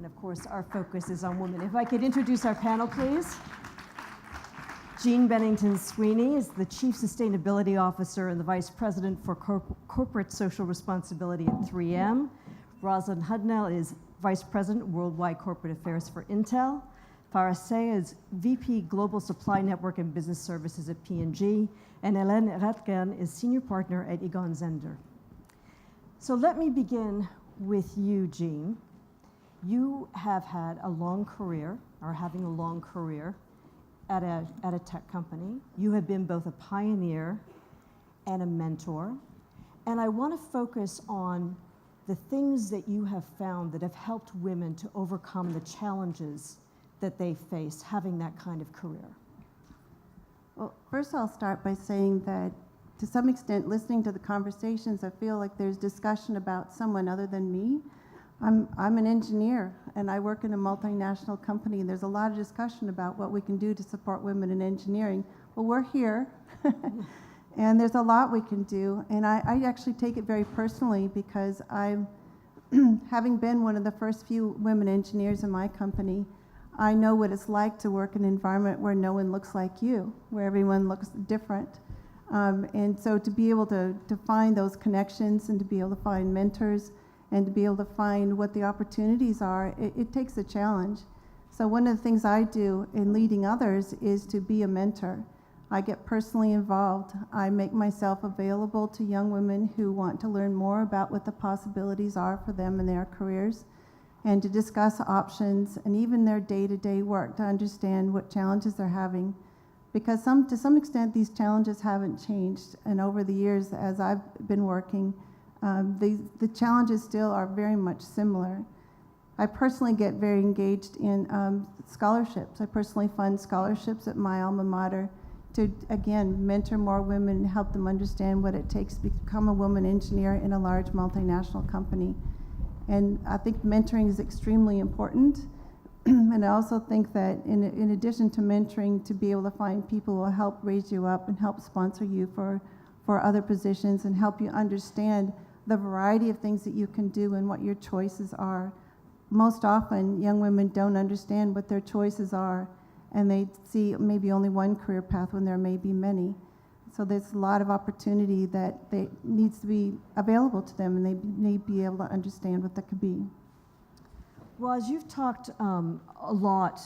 And of course, our focus is on women. If I could introduce our panel, please. Jean Bennington-Sweeney is the Chief Sustainability Officer and the Vice President for Corporate Social Responsibility at 3M. Rosalind Hudnell is Vice President, Worldwide Corporate Affairs for Intel. Farah Say is VP Global Supply Network and Business Services at P&G. And Hélène Ratgen is Senior Partner at Egon Zehnder. So let me begin with you, Jean. You have had a long career, or having a long career, at a tech company. You have been both a pioneer and a mentor. And I want to focus on the things that you have found that have helped women to overcome the challenges that they face having that kind of career. Well, first I'll start by saying that to some extent, listening to the conversations, I feel like there's discussion about someone other than me. I'm an engineer, and I work in a multinational company, and there's a lot of discussion about what we can do to support women in engineering. Well, we're here, and there's a lot we can do, and I actually take it very personally because I'm, having been one of the first few women engineers in my company, I know what it's like to work in an environment where no one looks like you, where everyone looks different. And so to be able to find those connections and to be able to find mentors and to be able to find what the opportunities are, it takes a challenge. So one of the things I do in leading others is to be a mentor. I get personally involved. I make myself available to young women who want to learn more about what the possibilities are for them in their careers and to discuss options and even their day-to-day work to understand what challenges they're having. Because to some extent, these challenges haven't changed. And over the years, as I've been working, the challenges still are very much similar. I personally get very engaged in scholarships. I personally fund scholarships at my alma mater to, again, mentor more women and help them understand what it takes to become a woman engineer in a large multinational company. And I think mentoring is extremely important. And I also think that in addition to mentoring, to be able to find people who will help raise you up and help sponsor you for other positions and help you understand the variety of things that you can do and what your choices are. Most often, young women don't understand what their choices are, and they see maybe only one career path when there may be many. So there's a lot of opportunity that needs to be available to them, and they need to be able to understand what that could be. Roz, you've talked a lot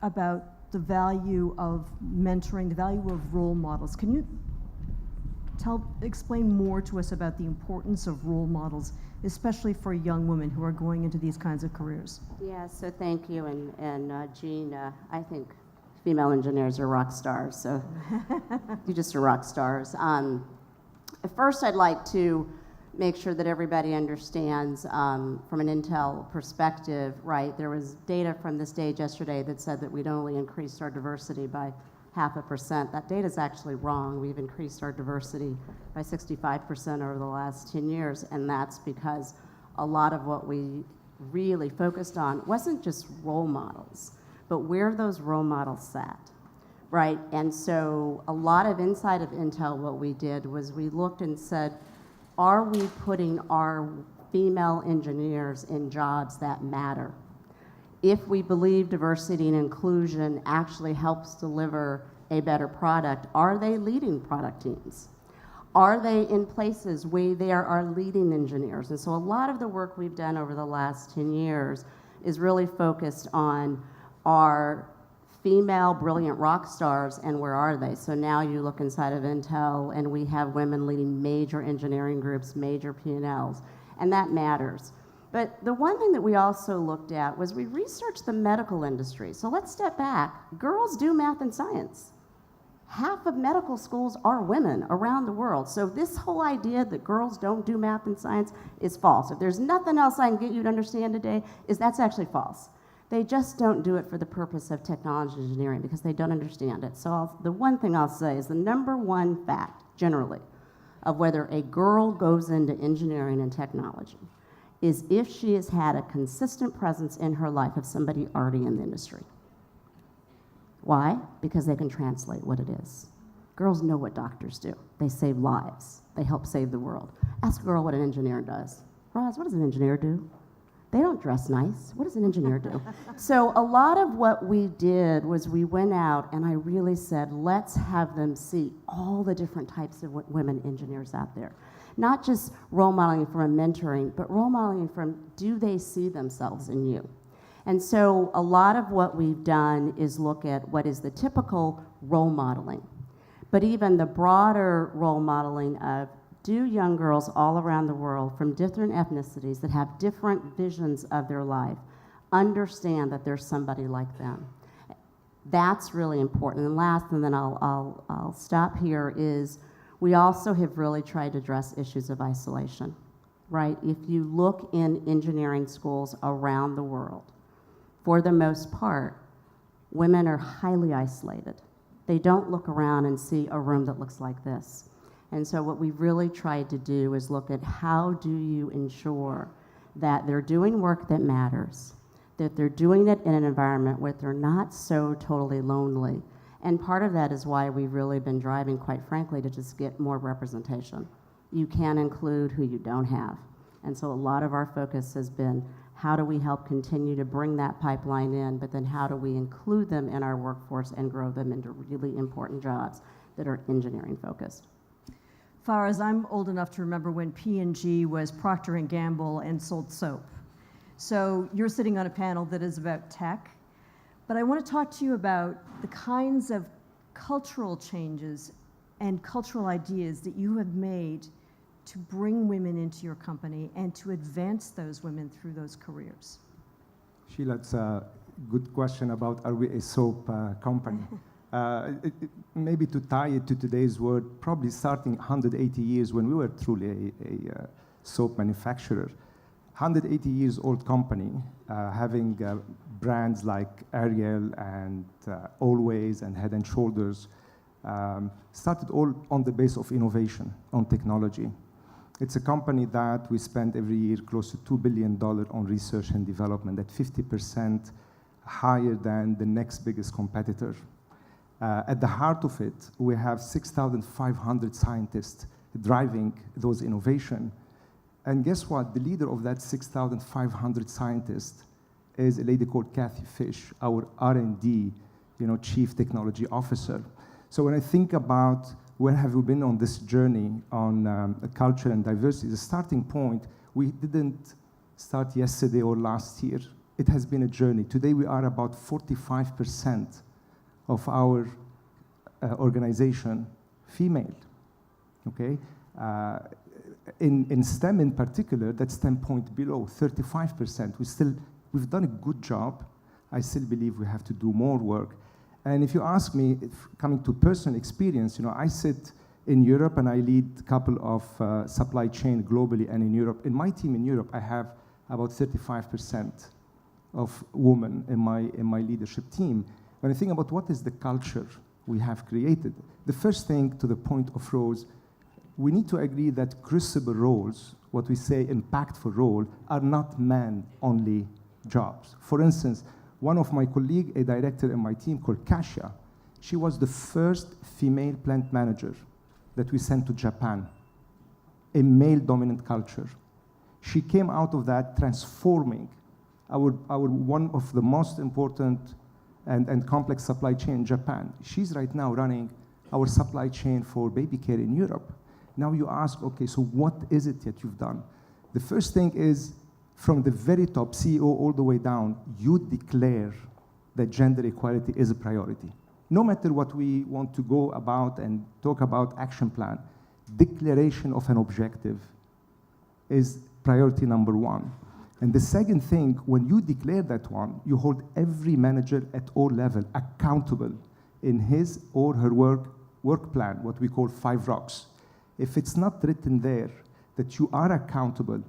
about the value of mentoring, the value of role models. Can you explain more to us about the importance of role models, especially for young women who are going into these kinds of careers? Yeah, so thank you. And Jean, I think female engineers are rock stars, so you're just a rock stars. First, I'd like to make sure that everybody understands from an Intel perspective, right? There was data from the stage yesterday that said that we'd only increased our diversity by 0.5%. That data is actually wrong. We've increased our diversity by 65% over the last 10 years, and that's because a lot of what we really focused on wasn't just role models, but where those role models sat, right? And so a lot of inside of Intel, what we did was we looked and said, are we putting our female engineers in jobs that matter? If we believe diversity and inclusion actually helps deliver a better product, are they leading product teams? Are they in places where they are leading engineers? And so a lot of the work we've done over the last 10 years is really focused on our female brilliant rock stars and where are they? So now you look inside of Intel and we have women leading major engineering groups, major P&Ls, and that matters. But the one thing that we also looked at was we researched the medical industry. So let's step back. Girls do math and science. Half of medical schools are women around the world. So this whole idea that girls don't do math and science is false. If there's nothing else I can get you to understand today, is that's actually false. They just don't do it for the purpose of technology engineering because they don't understand it. So the one thing I'll say is the number one fact, generally, of whether a girl goes into engineering and technology is if she has had a consistent presence in her life of somebody already in the industry. Why? Because they can translate what it is. Girls know what doctors do. They save lives. They help save the world. Ask a girl what an engineer does. Roz, what does an engineer do? They don't dress nice. What does an engineer do? So a lot of what we did was we went out and I really said, let's have them see all the different types of women engineers out there. Not just role modeling from a mentoring, but role modeling from, do they see themselves in you? And so a lot of what we've done is look at what is the typical role modeling, but even the broader role modeling of, do young girls all around the world from different ethnicities that have different visions of their life understand that there's somebody like them? That's really important. And last, and then I'll stop here, is we also have really tried to address issues of isolation, right? If you look in engineering schools around the world, for the most part, women are highly isolated. They don't look around and see a room that looks like this. And so what we've really tried to do is look at, how do you ensure that they're doing work that matters, that they're doing it in an environment where they're not so totally lonely. And part of that is why we've really been driving, quite frankly, to just get more representation. You can include who you don't have. And so a lot of our focus has been, how do we help continue to bring that pipeline in, but then how do we include them in our workforce and grow them into really important jobs that are engineering focused? Faraz, I'm old enough to remember when P&G was Procter & Gamble and sold soap. So you're sitting on a panel that is about tech, but I want to talk to you about the kinds of cultural changes and cultural ideas that you have made to bring women into your company and to advance those women through those careers. Sheila, it's a good question about, are we a soap company? Maybe to tie it to today's word, probably starting 180 years when we were truly a soap manufacturer. 180 years old company, having brands like Ariel and Always and Head and Shoulders, started all on the base of innovation, on technology. It's a company that we spend every year close to $2 billion on research and development, at 50% higher than the next biggest competitor. At the heart of it, we have 6,500 scientists driving those innovation. And guess what? The leader of that 6,500 scientists is a lady called Kathy Fish, our R&D, Chief Technology Officer. So when I think about where have we been on this journey on culture and diversity, the starting point, we didn't start yesterday or last year. It has been a journey. Today we are about 45% of our organization female, okay? In STEM in particular, that's 10 points below, 35%. We've done a good job. I still believe we have to do more work. And if you ask me, coming to personal experience, I sit in Europe and I lead a couple of supply chain globally and in Europe. In my team in Europe, I have about 35% of women in my leadership team. When I think about what is the culture we have created, the first thing, to the point of Rose, we need to agree that crucible roles, what we say impactful role, are not man-only jobs. For instance, one of my colleagues, a director in my team called Kasia, she was the first female plant manager that we sent to Japan, a male-dominant culture. She came out of that transforming our one of the most important and complex supply chain in Japan. She's right now running our supply chain for baby care in Europe. Now you ask, okay, so what is it that you've done? The first thing is, from the very top, CEO all the way down, you declare that gender equality is a priority. No matter what we want to go about and talk about action plan, declaration of an objective is priority number one. And the second thing, when you declare that one, you hold every manager at all levels accountable in his or her work plan, what we call 5 rocks. If it's not written there that you are accountable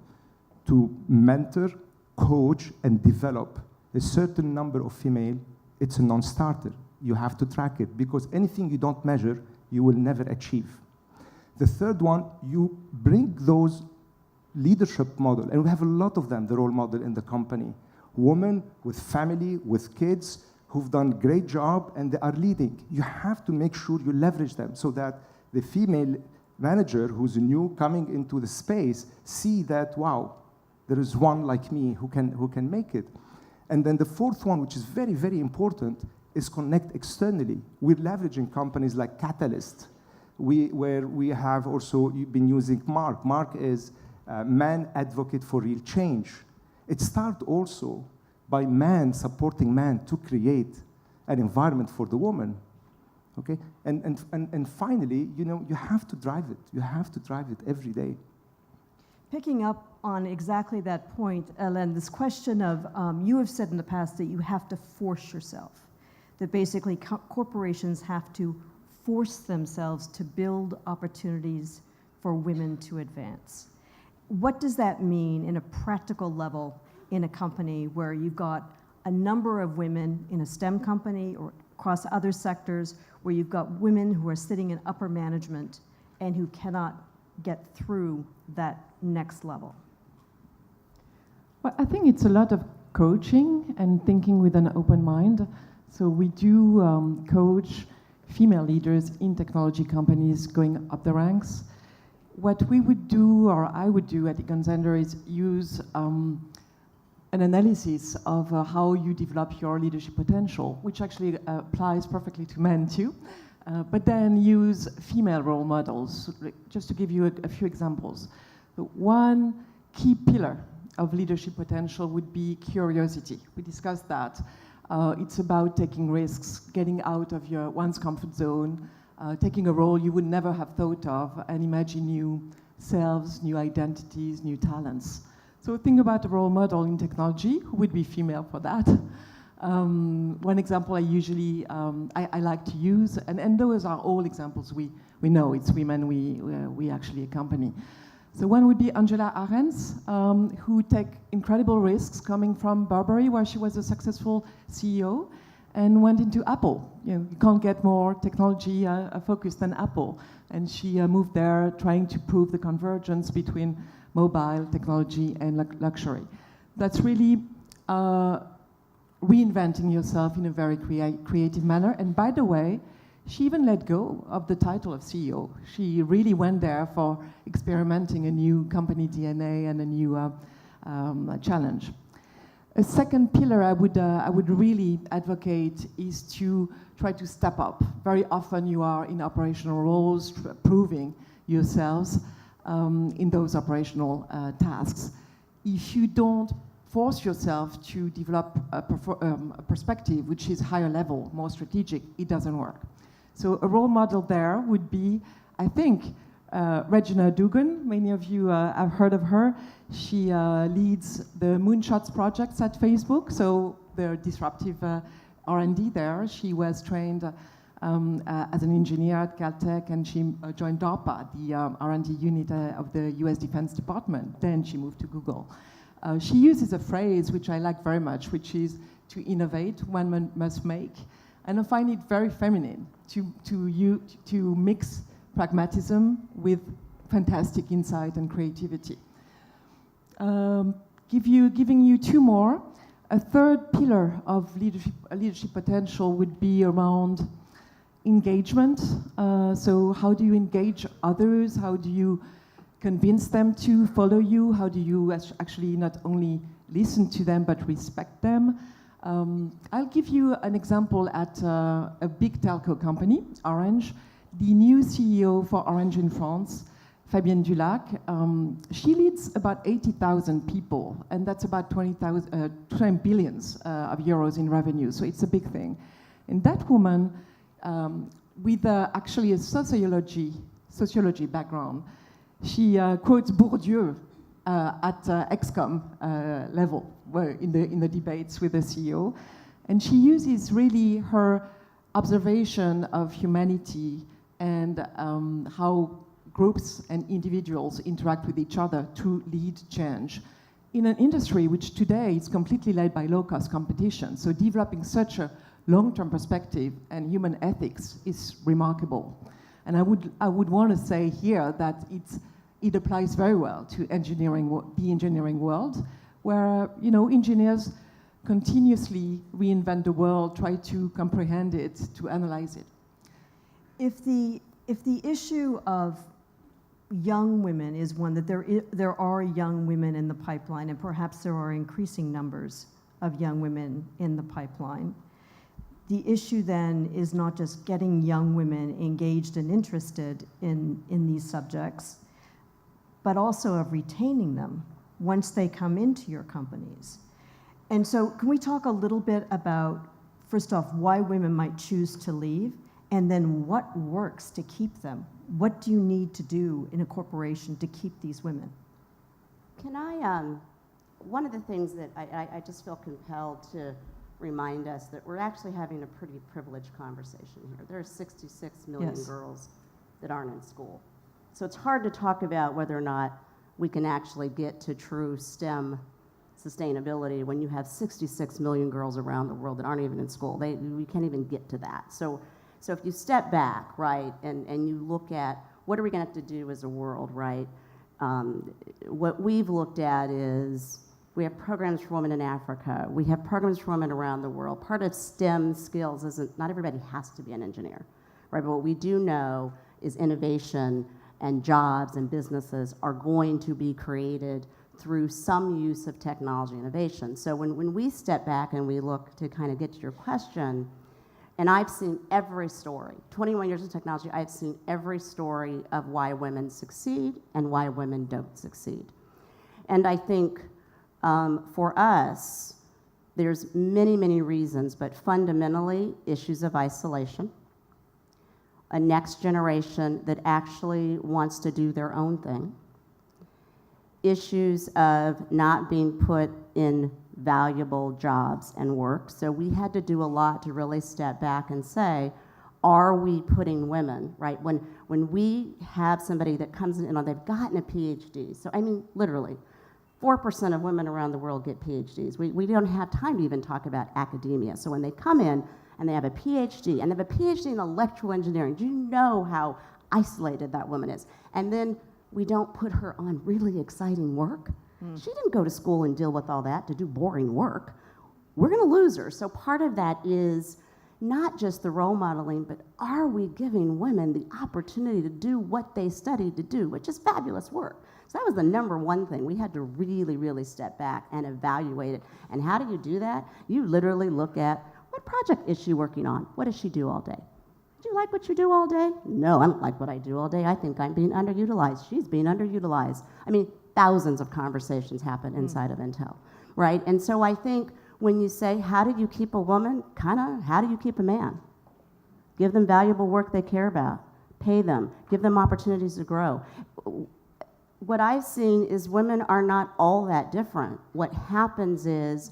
to mentor, coach, and develop a certain number of female, it's a non-starter. You have to track it, because anything you don't measure, you will never achieve. The third one, you bring those leadership model, and we have a lot of them, the role model in the company. Women with family, with kids, who've done a great job, and they are leading. You have to make sure you leverage them so that the female manager who's new coming into the space see that, wow, there is one like me who can make it. And then the fourth one, which is very, very important, is connect externally. We're leveraging companies like Catalyst, where we have also been using Mark. Mark is a man advocate for real change. It starts also by man supporting man to create an environment for the woman. Okay, and finally, you have to drive it. You have to drive it every day. Picking up on exactly that point, Hélène, this question of, you have said in the past that you have to force yourself, that basically corporations have to force themselves to build opportunities for women to advance. What does that mean in a practical level in a company where you've got a number of women in a STEM company or across other sectors where you've got women who are sitting in upper management and who cannot get through that next level? Well, I think it's a lot of coaching and thinking with an open mind. So we do coach female leaders in technology companies going up the ranks. What we would do, or I would do at Econsender, is use an analysis of how you develop your leadership potential, which actually applies perfectly to men too. But then use female role models. Just to give you a few examples. One key pillar of leadership potential would be curiosity. We discussed that. It's about taking risks, getting out of one's comfort zone, taking a role you would never have thought of, and imagine new selves, new identities, new talents. So think about a role model in technology who would be female for that. One example I usually I like to use, and those are all examples we know it's women we actually accompany. So one would be Angela Ahrendts, who take incredible risks coming from Burberry, where she was a successful CEO, and went into Apple. You can't get more technology focused than Apple. And she moved there trying to prove the convergence between mobile technology and luxury. That's really reinventing yourself in a very creative manner. And by the way, she even let go of the title of CEO. She really went there for experimenting a new company DNA and a new challenge. A second pillar I would really advocate is to try to step up. Very often you are in operational roles, proving yourselves in those operational tasks. If you don't force yourself to develop a perspective which is higher level, more strategic, it doesn't work. So a role model there would be, I think, Regina Dugan. Many of you have heard of her. She leads the Moonshots projects at Facebook, so the disruptive R&D there. She was trained as an engineer at Caltech, and she joined DARPA, the R&D unit of the US Defense Department. Then she moved to Google. She uses a phrase which I like very much, which is to innovate, one must make. And I find it very feminine to mix pragmatism with fantastic insight and creativity. Giving you two more. A third pillar of leadership potential would be around engagement. So how do you engage others? How do you convince them to follow you? How do you actually not only listen to them but respect them? I'll give you an example at a big telco company, Orange. The new CEO for Orange in France, Fabienne Dulac, she leads about 80,000 people, and that's about 20 billion of euros in revenue, so it's a big thing. And that woman, with actually a sociology background, she quotes Bourdieu at ExCom level, in the debates with the CEO, and she uses really her observation of humanity and how groups and individuals interact with each other to lead change in an industry which today is completely led by low-cost competition. So developing such a long-term perspective and human ethics is remarkable. And I would want to say here that it applies very well to the engineering world, where engineers continuously reinvent the world, try to comprehend it, to analyze it. If the issue of young women is one that there are young women in the pipeline, and perhaps there are increasing numbers of young women in the pipeline. The issue then is not just getting young women engaged and interested in these subjects, but also of retaining them once they come into your companies. And so can we talk a little bit about, first off, why women might choose to leave, and then what works to keep them? What do you need to do in a corporation to keep these women? Can I, one of the things that I just feel compelled to remind us that we're actually having a pretty privileged conversation here. There are 66 million Yes. girls that aren't in school. So it's hard to talk about whether or not we can actually get to true STEM sustainability when you have 66 million girls around the world that aren't even in school. We can't even get to that. So if you step back, right, and you look at what are we going to have to do as a world, right? What we've looked at is we have programs for women in Africa. We have programs for women around the world. Part of STEM skills isn't, not everybody has to be an engineer, right? But what we do know is innovation and jobs and businesses are going to be created through some use of technology innovation. So when we step back and we look to kind of get to your question, and I've seen every story, 21 years of technology, I've seen every story of why women succeed and why women don't succeed. And I think for us, there's many, many reasons, but fundamentally, issues of isolation, a next generation that actually wants to do their own thing, issues of not being put in valuable jobs and work. So we had to do a lot to really step back and say, are we putting women, right? When we have somebody that comes in and they've gotten a PhD, so I mean, literally, 4% of women around the world get PhDs. We don't have time to even talk about academia. So when they come in and they have a PhD, and they have a PhD in electrical engineering, do you know how isolated that woman is? And then we don't put her on really exciting work. She didn't go to school and deal with all that to do boring work. We're going to lose her. So part of that is not just the role modeling, but are we giving women the opportunity to do what they studied to do, which is fabulous work. So that was the number one thing. We had to really, really step back and evaluate it. And how do you do that? You literally look at, what project is she working on? What does she do all day? Do you like what you do all day? No, I don't like what I do all day. I think I'm being underutilized. She's being underutilized. I mean, thousands of conversations happen inside of Intel, right? And so I think when you say, how do you keep a woman? Kind of, how do you keep a man? Give them valuable work they care about. Pay them. Give them opportunities to grow. What I've seen is women are not all that different. What happens is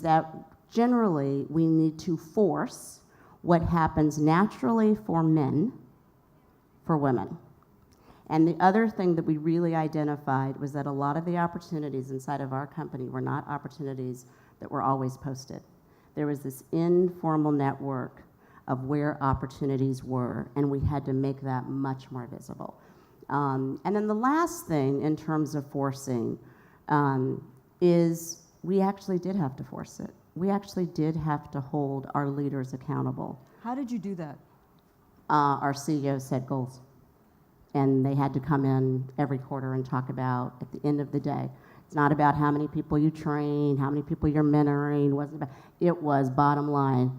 that generally we need to force what happens naturally for men for women. And the other thing that we really identified was that a lot of the opportunities inside of our company were not opportunities that were always posted. There was this informal network of where opportunities were, and we had to make that much more visible. And then the last thing in terms of forcing is we actually did have to force it. We actually did have to hold our leaders accountable. How did you do that? Our CEO set goals. And they had to come in every quarter and talk about, at the end of the day, it's not about how many people you train, how many people you're mentoring. It was bottom line,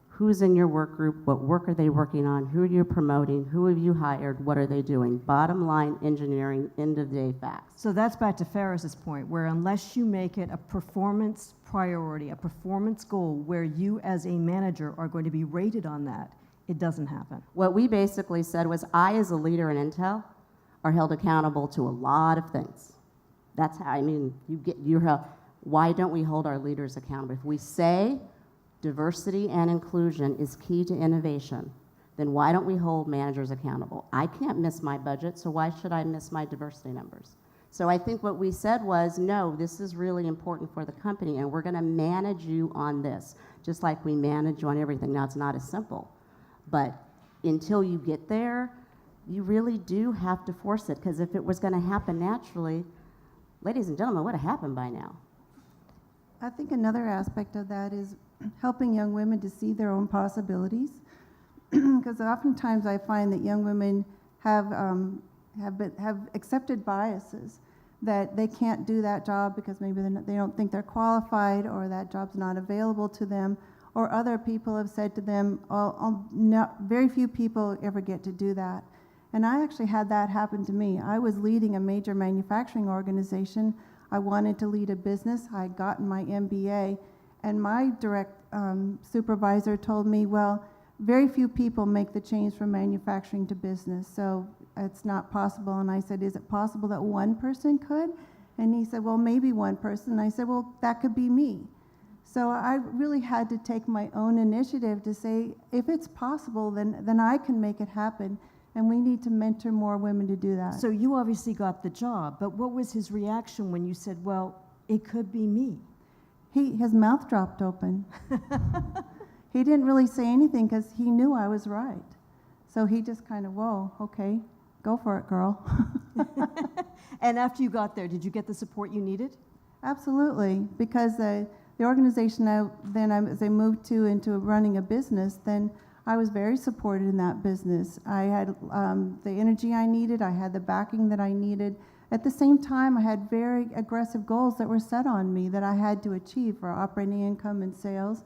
who's in your work group, what work are they working on, who are you promoting, who have you hired, what are they doing? Bottom line engineering, end of the day facts. So that's back to Ferris's point, where unless you make it a performance priority, a performance goal, where you as a manager are going to be rated on that, it doesn't happen. What we basically said was, I as a leader in Intel are held accountable to a lot of things. That's how, I mean, you're held. Why don't we hold our leaders accountable? If we say diversity and inclusion is key to innovation, then why don't we hold managers accountable? I can't miss my budget, so why should I miss my diversity numbers? So I think what we said was, no, this is really important for the company, and we're going to manage you on this, just like we manage you on everything. Now, it's not as simple. But until you get there, you really do have to force it, because if it was going to happen naturally, ladies and gentlemen, what would have happened by now? I think another aspect of that is helping young women to see their own possibilities, because oftentimes I find that young women have have accepted biases, that they can't do that job because maybe they don't think they're qualified, or that job's not available to them, or other people have said to them, very few people ever get to do that. And I actually had that happen to me. I was leading a major manufacturing organization. I wanted to lead a business. I had gotten my MBA, and my direct supervisor told me, well, very few people make the change from manufacturing to business, so it's not possible. And I said, is it possible that one person could? And he said, well, maybe one person. And I said, well, that could be me. So I really had to take my own initiative to say, if it's possible, then I can make it happen. And we need to mentor more women to do that. So you obviously got the job, but what was his reaction when you said, well, it could be me? His mouth dropped open. He didn't really say anything because he knew I was right. So he just kind of, whoa, okay, go for it, girl. And after you got there, did you get the support you needed? Absolutely, because the organization as I moved into running a business, then I was very supported in that business. I had the energy I needed, I had the backing that I needed. At the same time, I had very aggressive goals that were set on me that I had to achieve for operating income and sales.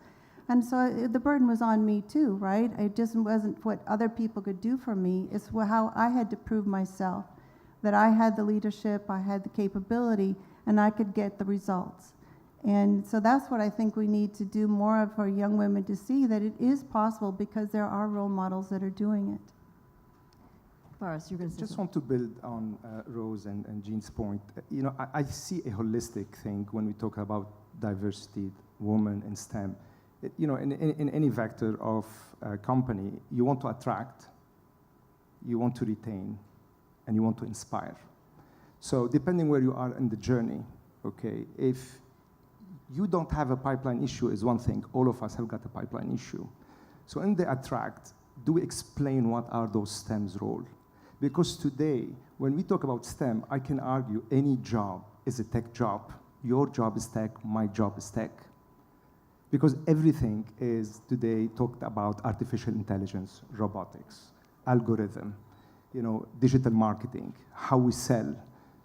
And so the burden was on me too, right? It just wasn't what other people could do for me. It's how I had to prove myself, that I had the leadership, I had the capability, and I could get the results. And so that's what I think we need to do more of for young women, to see that it is possible because there are role models that are doing it. Boris, you're going to say Just something. want to build on Rose and Jean's point. You know, I see a holistic thing when we talk about diversity, women in STEM. You know, in any vector of a company, you want to attract, you want to retain, and you want to inspire. So depending where you are in the journey, okay, if you don't have a pipeline issue is one thing. All of us have got a pipeline issue. So in the attract, do we explain what are those STEM's role? Because today, when we talk about STEM, I can argue any job is a tech job. Your job is tech, my job is tech. Because everything is today talked about artificial intelligence, robotics, algorithm, you know, digital marketing, how we sell.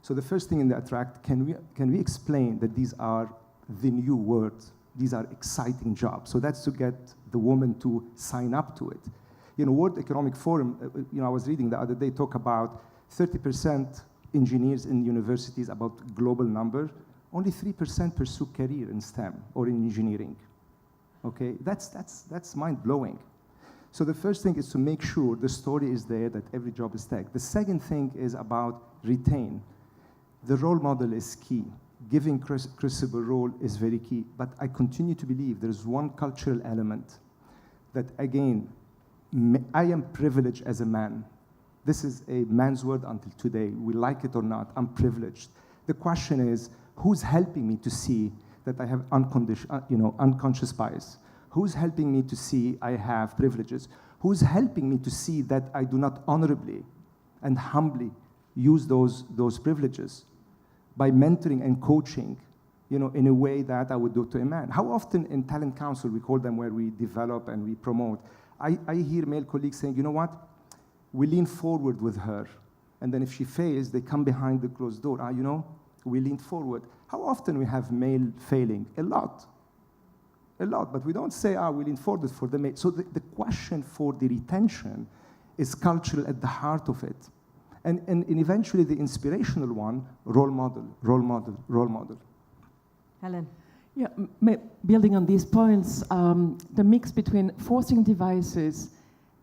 So the first thing in the attract, can we explain that these are the new words? These are exciting jobs. So that's to get the woman to sign up to it. You know, World Economic Forum, you know, I was reading the other day, talk about 30% engineers in universities, about global number. Only 3% pursue career in STEM or in engineering. Okay, that's mind-blowing. So the first thing is to make sure the story is there, that every job is tech. The second thing is about retain. The role model is key. Giving crucible role is very key. But I continue to believe there's one cultural element that, again, I am privileged as a man. This is a man's word until today. We like it or not, I'm privileged. The question is, who's helping me to see that I have unconscious bias? Who's helping me to see I have privileges? Who's helping me to see that I do not honorably and humbly use those privileges by mentoring and coaching, you know, in a way that I would do to a man? How often in talent council, we call them, where we develop and we promote, I hear male colleagues saying, you know what, we lean forward with her, and then if she fails, they come behind the closed door. You know, we lean forward. How often we have male failing? A lot, but we don't say, we lean forward for the male. So the question for the retention is cultural at the heart of it. And eventually the inspirational one, role model. Helen. Yeah, building on these points, the mix between forcing devices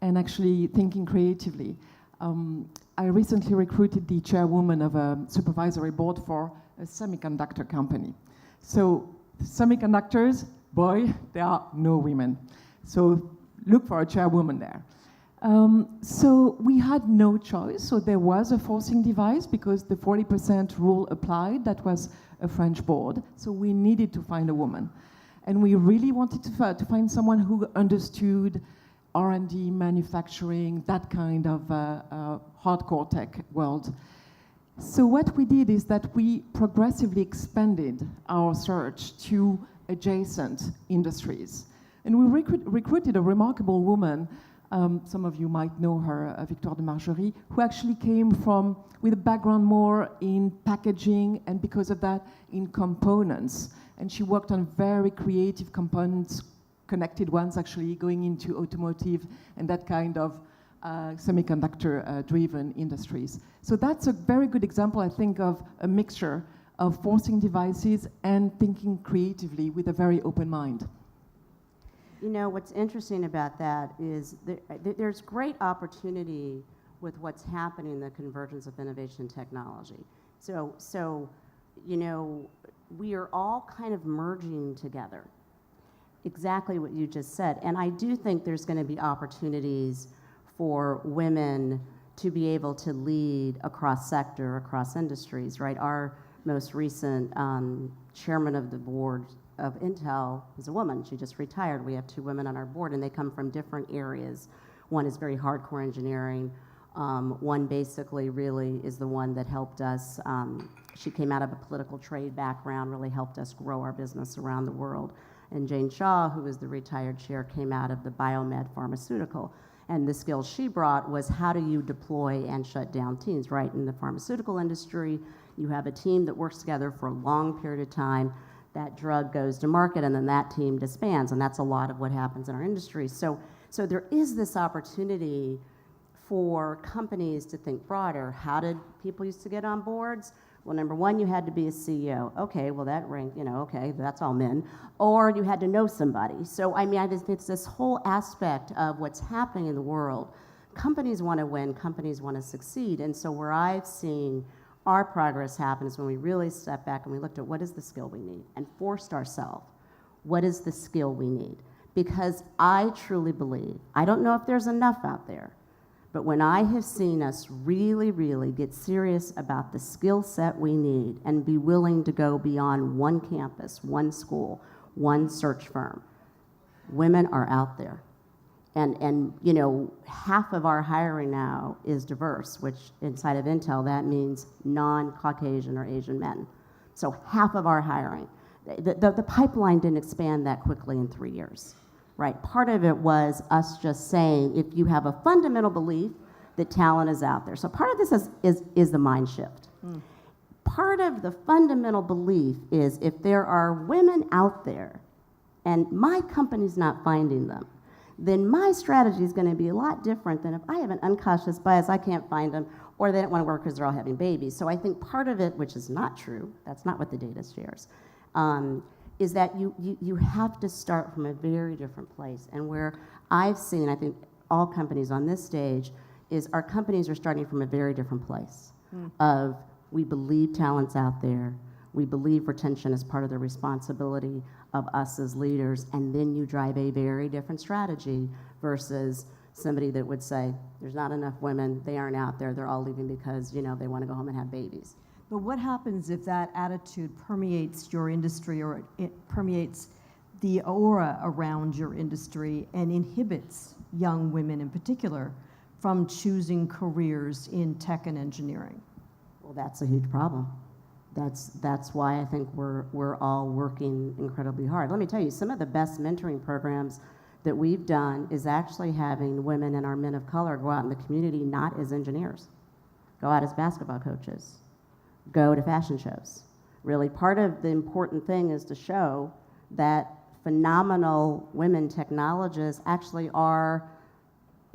and actually thinking creatively. I recently recruited the chairwoman of a supervisory board for a semiconductor company. So semiconductors, boy, there are no women. So look for a chairwoman there. So we had no choice. So there was a forcing device because the 40% rule applied. That was a French board. So we needed to find a woman. And we really wanted to find someone who understood R&D, manufacturing, that kind of hardcore tech world. So what we did is that we progressively expanded our search to adjacent industries. And we recruited a remarkable woman Some of you might know her, Victoire de Margerie, who actually came from with a background more in packaging and because of that in components. And she worked on very creative components, connected ones actually, going into automotive and that kind of semiconductor-driven industries. So that's a very good example, I think, of a mixture of forcing devices and thinking creatively with a very open mind. You know, what's interesting about that is there's great opportunity with what's happening in the convergence of innovation and technology. So, you know, we are all kind of merging together. Exactly what you just said. And I do think there's going to be opportunities for women to be able to lead across sector, across industries, right? Our most recent chairman of the board of Intel is a woman. She just retired. We have 2 women on our board, and they come from different areas. One is very hardcore engineering. One basically really is the one that helped us. She came out of a political trade background, really helped us grow our business around the world. And Jane Shaw, who is the retired chair, came out of the biomed pharmaceutical. And the skills she brought was how do you deploy and shut down teams, right? In the pharmaceutical industry, you have a team that works together for a long period of time. That drug goes to market, and then that team disbands, and that's a lot of what happens in our industry. So there is this opportunity for companies to think broader. How did people used to get on boards? Well, number one, you had to be a CEO. Okay, well that ranked, you know, okay, that's all men. Or you had to know somebody. So I mean, it's this whole aspect of what's happening in the world. Companies want to win, companies want to succeed, and so where I've seen our progress happen is when we really stepped back and we looked at what is the skill we need and forced ourselves, what is the skill we need? Because I truly believe, I don't know if there's enough out there, but when I have seen us really, really get serious about the skill set we need and be willing to go beyond one campus, one school, one search firm, women are out there. And you know, half of our hiring now is diverse, which inside of Intel, that means non-Caucasian or Asian men. So half of our hiring. The pipeline didn't expand that quickly in 3 years, right? Part of it was us just saying, if you have a fundamental belief that talent is out there. So part of this is the mind shift. Part of the fundamental belief is if there are women out there and my company's not finding them, then my strategy is going to be a lot different than if I have an unconscious bias, I can't find them, or they don't want to work because they're all having babies. So I think part of it, which is not true, that's not what the data shares, is that you have to start from a very different place. And where I've seen, I think all companies on this stage, is our companies are starting from a very different place of we believe talent's out there, we believe retention is part of the responsibility of us as leaders, and then you drive a very different strategy versus somebody that would say, there's not enough women, they aren't out there, they're all leaving because, you know, they want to go home and have babies. But what happens if that attitude permeates your industry, or it permeates the aura around your industry and inhibits young women in particular from choosing careers in tech and engineering? Well, that's a huge problem. That's why I think we're all working incredibly hard. Let me tell you, some of the best mentoring programs that we've done is actually having women and our men of color go out in the community not as engineers, go out as basketball coaches, go to fashion shows. Really, part of the important thing is to show that phenomenal women technologists actually are,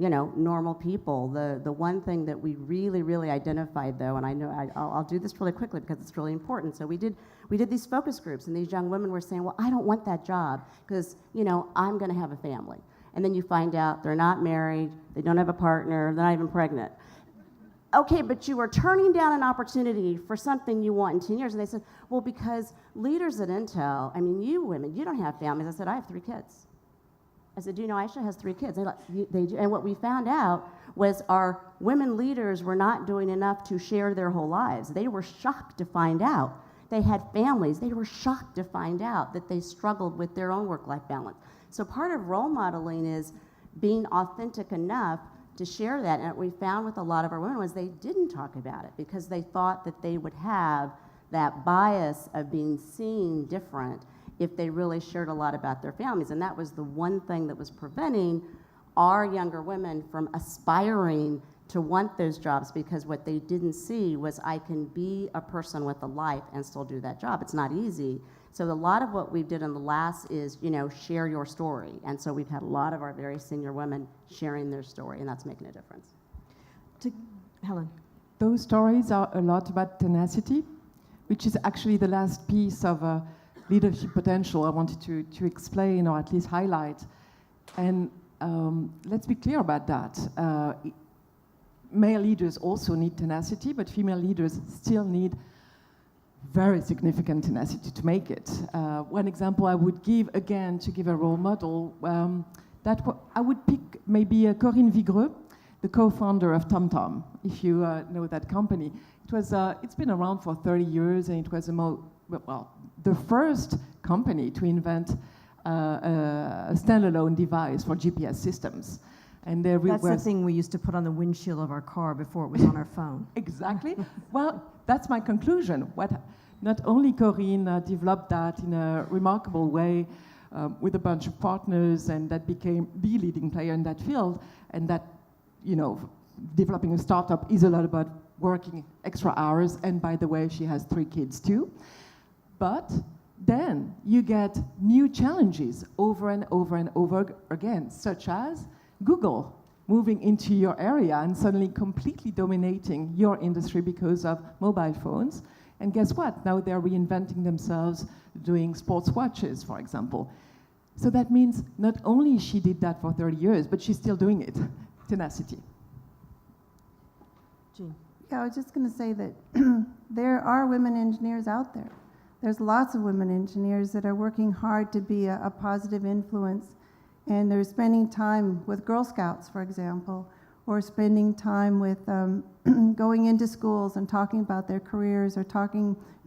you know, normal people. The one thing that we really, really identified, though, and I know I'll do this really quickly because it's really important. So we did these focus groups, and these young women were saying, well, I don't want that job because, you know, I'm going to have a family. And then you find out they're not married, they don't have a partner, they're not even pregnant. Okay, but you are turning down an opportunity for something you want in 10 years. And they said, well, because leaders at Intel, I mean, you women, you don't have families. I said, I have 3 kids. I said, do you know Aisha has 3 kids? They do. And what we found out was our women leaders were not doing enough to share their whole lives. They were shocked to find out they had families. They were shocked to find out that they struggled with their own work-life balance. So part of role modeling is being authentic enough to share that. And what we found with a lot of our women was they didn't talk about it because they thought that they would have that bias of being seen different if they really shared a lot about their families. And that was the one thing that was preventing our younger women from aspiring to want those jobs, because what they didn't see was I can be a person with a life and still do that job. It's not easy. So a lot of what we did in the last is, share your story. And so we've had a lot of our very senior women sharing their story, and that's making a difference. Helen. Those stories are a lot about tenacity, which is actually the last piece of leadership potential I wanted to explain, or at least highlight. And let's be clear about that. Male leaders also need tenacity, but female leaders still need very significant tenacity to make it. One example I would give, again, to give a role model, I would pick maybe Corinne Vigreux, the co-founder of TomTom, if you know that company. It's been around for 30 years, and it was the first company to invent a standalone device for GPS systems. And that's the thing we used to put on the windshield of our car before it was on our phone. Exactly. Well, that's my conclusion. Not only Corinne developed that in a remarkable way with a bunch of partners, and that became the leading player in that field, and that, developing a startup is a lot about working extra hours, and by the way, she has 3 kids too. But then you get new challenges over and over and over again, such as Google moving into your area and suddenly completely dominating your industry because of mobile phones. And guess what? Now they're reinventing themselves, doing sports watches, for example. So that means not only she did that for 30 years, but she's still doing it. Tenacity. Jean. Yeah, I was just going to say that there are women engineers out there. There's lots of women engineers that are working hard to be a positive influence. And they're spending time with Girl Scouts, for example, or spending time with going into schools and talking about their careers, or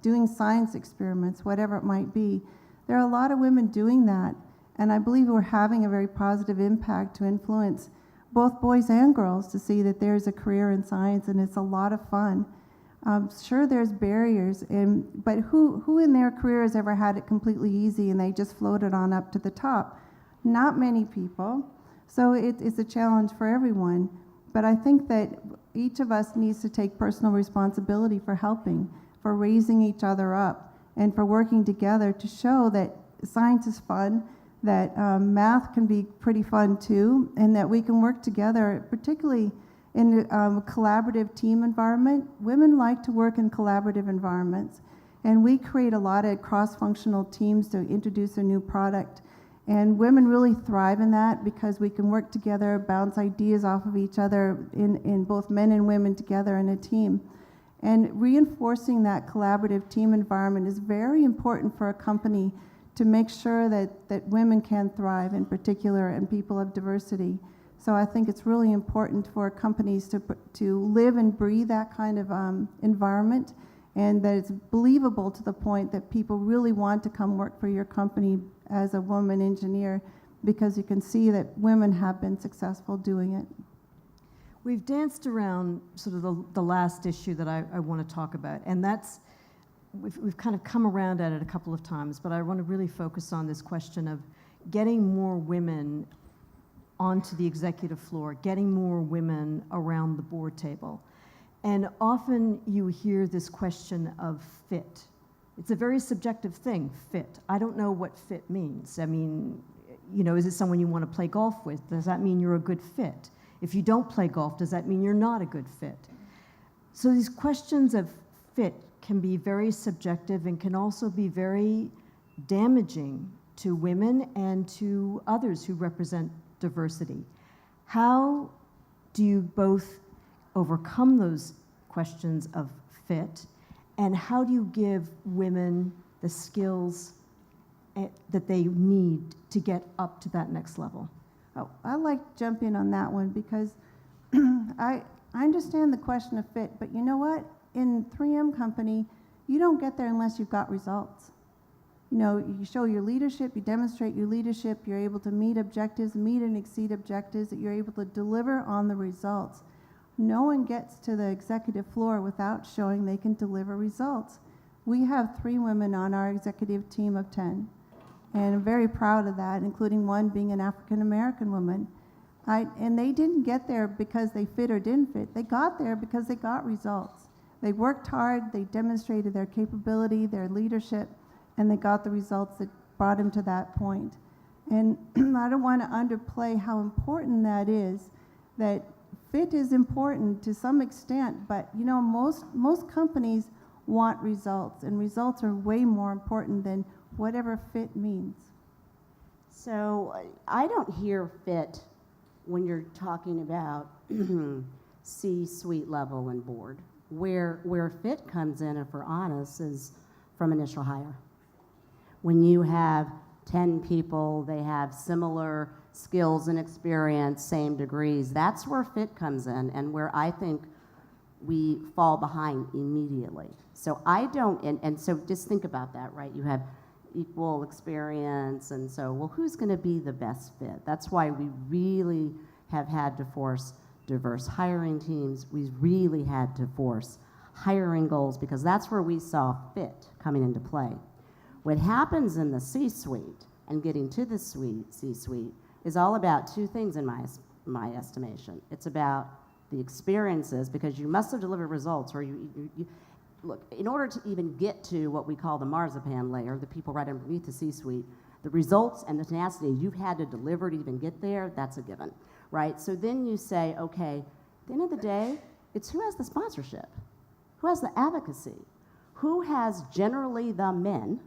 doing science experiments, whatever it might be. There are a lot of women doing that, and I believe we're having a very positive impact to influence both boys and girls to see that there's a career in science, and it's a lot of fun. Sure, there's barriers, but who in their career has ever had it completely easy and they just floated on up to the top? Not many people. So it's a challenge for everyone. But I think that each of us needs to take personal responsibility for helping, for raising each other up, and for working together to show that science is fun, that math can be pretty fun too, and that we can work together, particularly in a collaborative team environment. Women like to work in collaborative environments, and we create a lot of cross-functional teams to introduce a new product. And women really thrive in that because we can work together, bounce ideas off of each other in both men and women together in a team. And reinforcing that collaborative team environment is very important for a company to make sure that women can thrive in particular, and people of diversity. So I think it's really important for companies to live and breathe that kind of environment, and that it's believable to the point that people really want to come work for your company as a woman engineer, because you can see that women have been successful doing it. We've danced around sort of the last issue that I want to talk about, and that's, we've kind of come around at it a couple of times, but I want to really focus on this question of getting more women onto the executive floor, getting more women around the board table. And often you hear this question of fit. It's a very subjective thing, fit. I don't know what fit means. I mean, is it someone you want to play golf with? Does that mean you're a good fit? If you don't play golf, does that mean you're not a good fit? So these questions of fit can be very subjective and can also be very damaging to women and to others who represent diversity. How do you both overcome those questions of fit, and how do you give women the skills that they need to get up to that next level? Oh, I'd like to jump in on that one, because I understand the question of fit, but you know what? In 3M company, you don't get there unless you've got results. You show your leadership, you demonstrate your leadership, you're able to meet objectives, meet and exceed objectives, that you're able to deliver on the results. No one gets to the executive floor without showing they can deliver results. We have 3 women on our executive team of 10, and I'm very proud of that, including one being an African American woman. And they didn't get there because they fit or didn't fit. They got there because they got results. They worked hard, they demonstrated their capability, their leadership, and they got the results that brought them to that point. And I don't want to underplay how important that is, that fit is important to some extent, but you know, most companies want results, and results are way more important than whatever fit means. So I don't hear fit when you're talking about C-suite level and board. Where fit comes in, if we're honest, is from initial hire. When you have 10 people, they have similar skills and experience, same degrees, that's where fit comes in, and where I think we fall behind immediately. So I don't, and so just think about that, right? You have equal experience, and so, well, who's going to be the best fit? That's why we really have had to force diverse hiring teams. We really had to force hiring goals, because that's where we saw fit coming into play. What happens in the C-suite and getting to the C-suite is all about two things in my estimation. It's about the experiences, because you must have delivered results, or you look, in order to even get to what we call the marzipan layer, the people right underneath the C-suite, the results and the tenacity you've had to deliver to even get there, that's a given, right? So then you say, okay, at the end of the day, it's who has the sponsorship, who has the advocacy, who has generally the men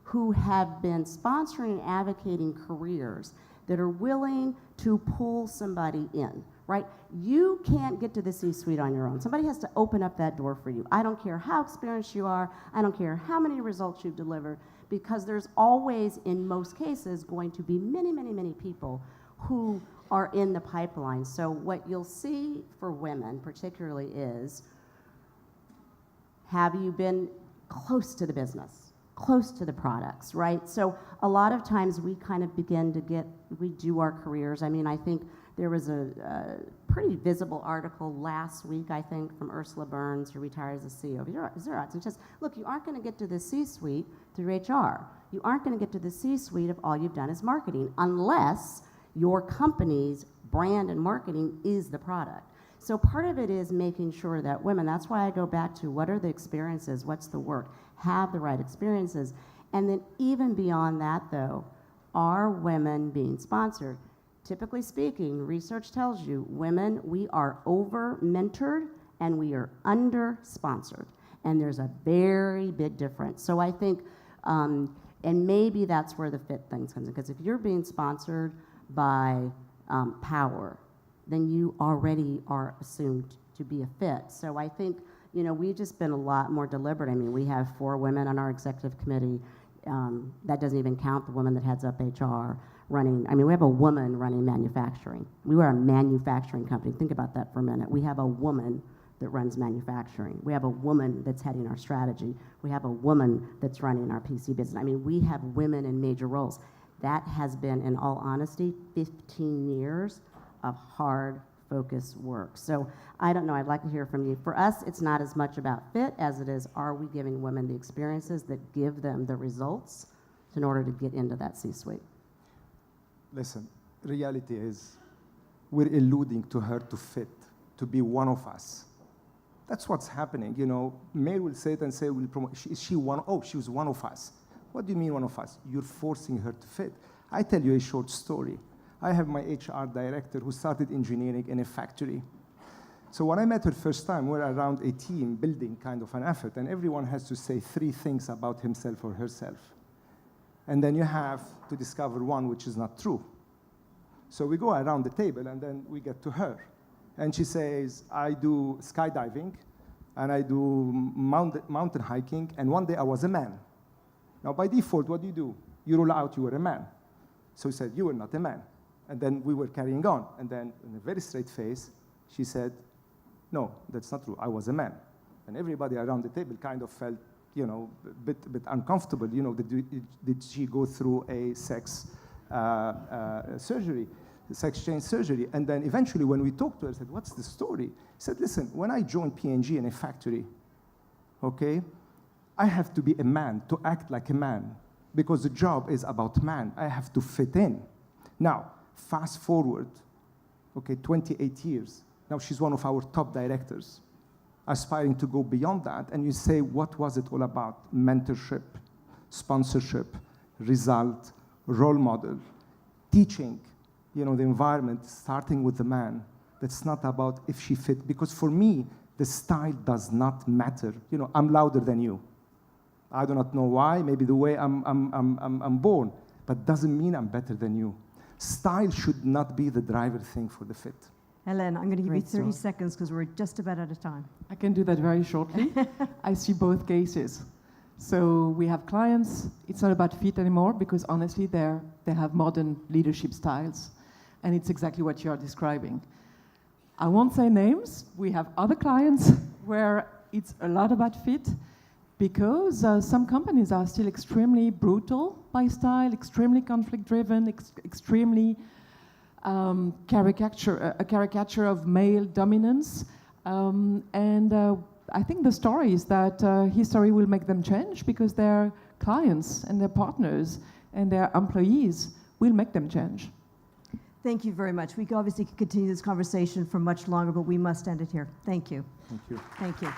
who have been sponsoring and advocating careers that are willing to pull somebody in, right? You can't get to the C-suite on your own. Somebody has to open up that door for you. I don't care how experienced you are. I don't care how many results you've delivered, because there's always, in most cases, going to be many, many, many people who are in the pipeline. So what you'll see for women particularly is, have you been close to the business, close to the products, right? So a lot of times we kind of begin to we do our careers. I mean, I think there was a pretty visible article last week, I think, from Ursula Burns, who retires as CEO of Xerox. It says, look, you aren't going to get to the C-suite through HR. You aren't going to get to the C-suite if all you've done is marketing, unless your company's brand and marketing is the product. So part of it is making sure that women, that's why I go back to what are the experiences, what's the work, have the right experiences. And then even beyond that, though, are women being sponsored? Typically speaking, research tells you women, we are over-mentored and we are under-sponsored. And there's a very big difference. So I think, and maybe that's where the fit thing comes in, because if you're being sponsored by power, then you already are assumed to be a fit. So I think, you know, we've just been a lot more deliberate. I mean, we have 4 women on our executive committee. That doesn't even count the woman that heads up HR running. I mean, we have a woman running manufacturing. We were a manufacturing company. Think about that for a minute. We have a woman that runs manufacturing. We have a woman that's heading our strategy. We have a woman that's running our PC business. I mean, we have women in major roles. That has been, in all honesty, 15 years of hard, focused work. So I don't know, I'd like to hear from you. For us, it's not as much about fit as it is, are we giving women the experiences that give them the results in order to get into that C-suite? Listen, reality is we're alluding to her to fit, to be one of us. That's what's happening. You know, Mary will say it and say, we'll promote. Is she one? Oh, she was one of us. What do you mean one of us? You're forcing her to fit. I tell you a short story. I have my HR director who started engineering in a factory. So when I met her first time, we're around a team building kind of an effort, and everyone has to say 3 things about himself or herself. And then you have to discover one which is not true. So we go around the table, and then we get to her. And she says, I do skydiving, and I do mountain hiking, and one day I was a man. Now, by default, what do? You rule out you were a man. So he said, you were not a man. And then we were carrying on. And then, in a very straight face, she said, no, that's not true. I was a man. And everybody around the table kind of felt, you know, a bit uncomfortable. You know, did she go through a sex surgery, sex change surgery? And then eventually, when we talked to her, I said, what's the story? She said, listen, when I joined P&G in a factory, okay, I have to be a man, to act like a man, because the job is about man. I have to fit in. Now, fast forward okay, 28 years. Now she's one of our top directors, aspiring to go beyond that. And you say, what was it all about? Mentorship, sponsorship, result, role model, teaching, the environment, starting with the man. That's not about if she fit, because for me, the style does not matter. I'm louder than you. I do not know why, maybe the way I'm born, but doesn't mean I'm better than you. Style should not be the driver thing for the fit. Hélène, I'm going to give you Great 30 story. seconds because we're just about out of time. I can do that very shortly. I see both cases. So we have clients, it's not about fit anymore because honestly they have modern leadership styles and it's exactly what you are describing. I won't say names, we have other clients where it's a lot about fit because some companies are still extremely brutal by style, extremely conflict driven, extremely a caricature of male dominance. I think the story is that history will make them change because their clients and their partners and their employees will make them change. Thank you very much. We could obviously continue this conversation for much longer, but we must end it here. Thank you. Thank you. Thank you.